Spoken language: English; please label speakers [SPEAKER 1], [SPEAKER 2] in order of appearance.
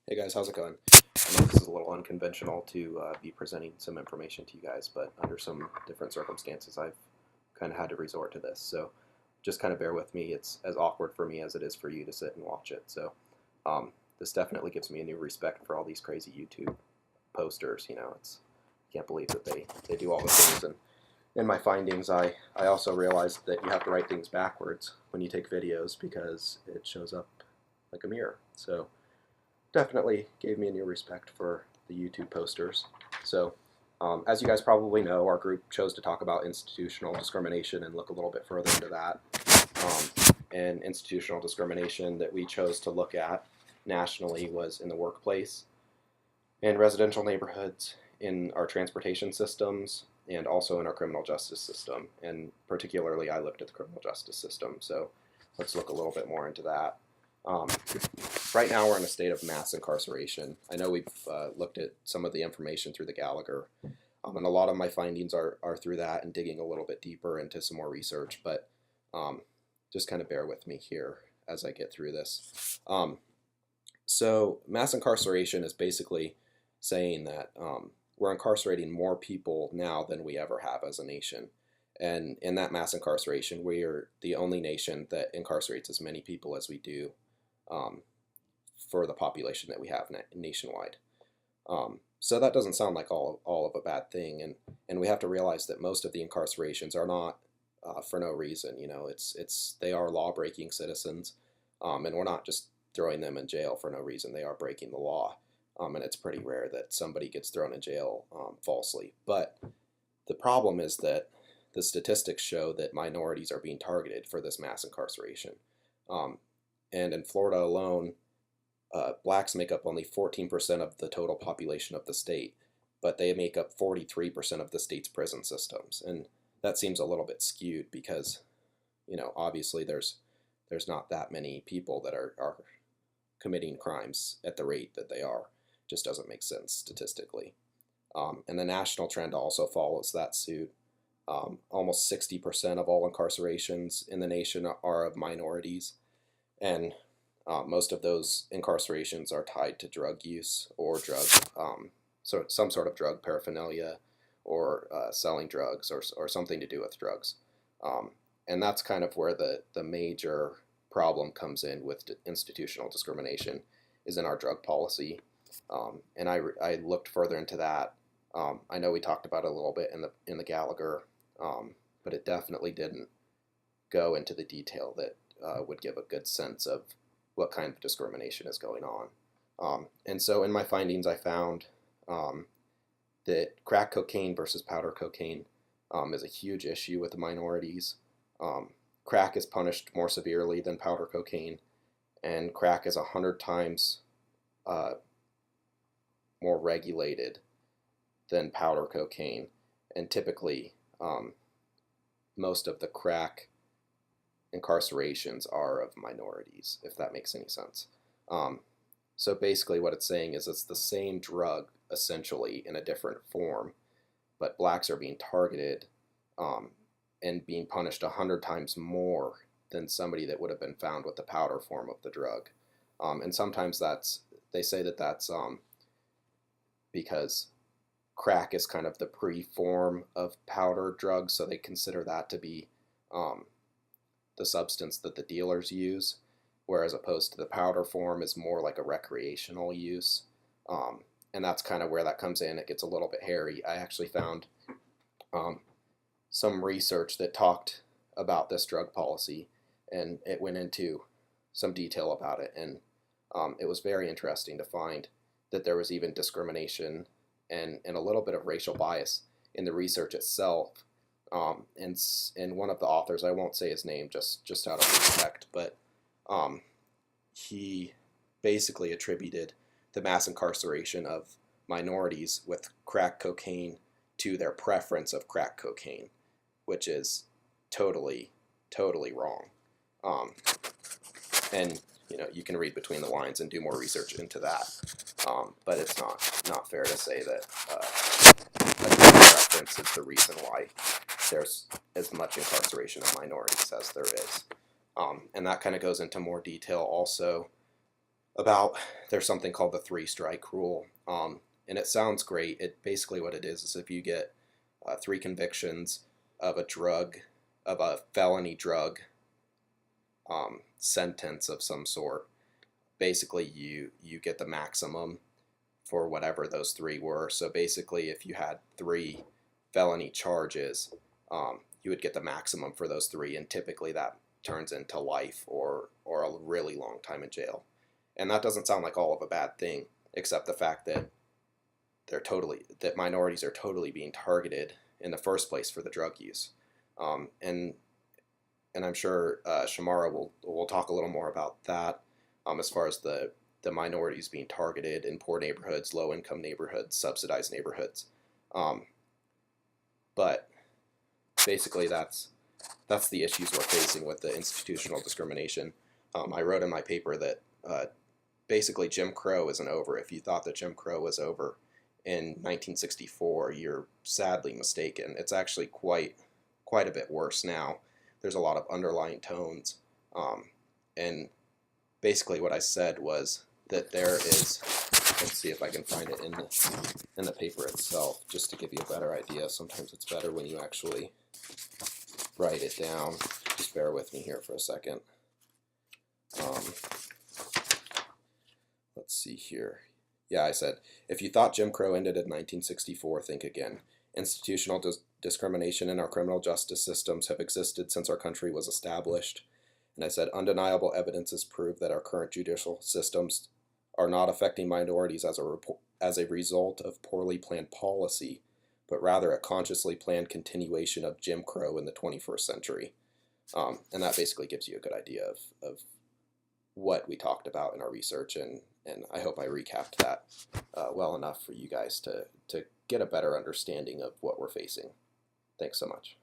[SPEAKER 1] Hey guys, how's it going? I know this is a little unconventional to be presenting some information to you guys, but under some different circumstances, I've kind of had to resort to this. So just kind of bear with me. It's as awkward for me as it is for you to sit and watch it. So this definitely gives me a new respect for all these crazy YouTube posters. Can't believe that they do all the things. And in my findings, I also realized that you have to write things backwards when you take videos because it shows up like a mirror. So definitely gave me a new respect for the YouTube posters. So, as you guys probably know, our group chose to talk about institutional discrimination and look a little bit further into that. And institutional discrimination that we chose to look at nationally was in the workplace, in residential neighborhoods, in our transportation systems, and also in our criminal justice system. And particularly, I looked at the criminal justice system. So let's look a little bit more into that. Um, right now, we're in a state of mass incarceration. I know we've looked at some of the information through the Gallagher, and a lot of my findings are through that and digging a little bit deeper into some more research, but just kind of bear with me here as I get through this. So, mass incarceration is basically saying that we're incarcerating more people now than we ever have as a nation. And in that mass incarceration, we are the only nation that incarcerates as many people as we do um, for the population that we have nationwide. So that doesn't sound like all of a bad thing, and we have to realize that most of the incarcerations are not for no reason. They are law-breaking citizens, and we're not just throwing them in jail for no reason. They are breaking the law, and it's pretty rare that somebody gets thrown in jail falsely. But the problem is that the statistics show that minorities are being targeted for this mass incarceration. And in Florida alone, blacks make up only 14% of the total population of the state, but they make up 43% of the state's prison systems. And that seems a little bit skewed because, obviously there's not that many people that are committing crimes at the rate that they are. Just doesn't make sense statistically. And the national trend also follows that suit. Almost 60% of all incarcerations in the nation are of minorities, and most of those incarcerations are tied to drug use or so some sort of drug paraphernalia, or selling drugs, or something to do with drugs. And that's kind of where the major problem comes in with institutional discrimination, is in our drug policy. And I looked further into that. I know we talked about it a little bit in the Gallagher, but it definitely didn't go into the detail that would give a good sense of what kind of discrimination is going on. And so in my findings, I found that crack cocaine versus powder cocaine is a huge issue with the minorities. Crack is punished more severely than powder cocaine, and crack is 100 times more regulated than powder cocaine. And typically, most of the crack incarcerations are of minorities, if that makes any sense. So basically what it's saying is it's the same drug, essentially, in a different form, but blacks are being targeted and being punished 100 times more than somebody that would have been found with the powder form of the drug. And sometimes they say that's because crack is kind of the pre-form of powder drugs, so they consider that to be the substance that the dealers use, whereas opposed to the powder form is more like a recreational use. And that's kind of where that comes in. It gets a little bit hairy. I actually found some research that talked about this drug policy, and it went into some detail about it. And it was very interesting to find that there was even discrimination and a little bit of racial bias in the research itself. And one of the authors, I won't say his name just out of respect, but he basically attributed the mass incarceration of minorities with crack cocaine to their preference of crack cocaine, which is totally wrong. And you can read between the lines and do more research into that, but it's not fair to say that a preference is the reason why there's as much incarceration of minorities as there is. And that kind of goes into more detail also about there's something called the three-strike rule, and it sounds great. It basically what it is if you get 3 convictions of a felony drug sentence of some sort, basically you get the maximum for whatever those 3 were. So basically, if you had 3 felony charges, you would get the maximum for those 3, and typically that turns into life or a really long time in jail. And that doesn't sound like all of a bad thing, except the fact that minorities are totally being targeted in the first place for the drug use. And I'm sure Shamara will talk a little more about that as far as the minorities being targeted in poor neighborhoods, low-income neighborhoods, subsidized neighborhoods. But basically, that's the issues we're facing with the institutional discrimination. I wrote in my paper that basically Jim Crow isn't over. If you thought that Jim Crow was over in 1964, you're sadly mistaken. It's actually quite a bit worse now. There's a lot of underlying tones, and basically what I said was that there is, let's see if I can find it in the paper itself, just to give you a better idea. Sometimes it's better when you actually write it down. Just bear with me here for a second. Let's see here. Yeah, I said, if you thought Jim Crow ended in 1964, think again. Institutional discrimination in our criminal justice systems have existed since our country was established. And I said, undeniable evidence has proved that our current judicial systems are not affecting minorities as a result of poorly planned policy, but rather a consciously planned continuation of Jim Crow in the 21st century. And that basically gives you a good idea of what we talked about in our research, and I hope I recapped that well enough for you guys to get a better understanding of what we're facing. Thanks so much.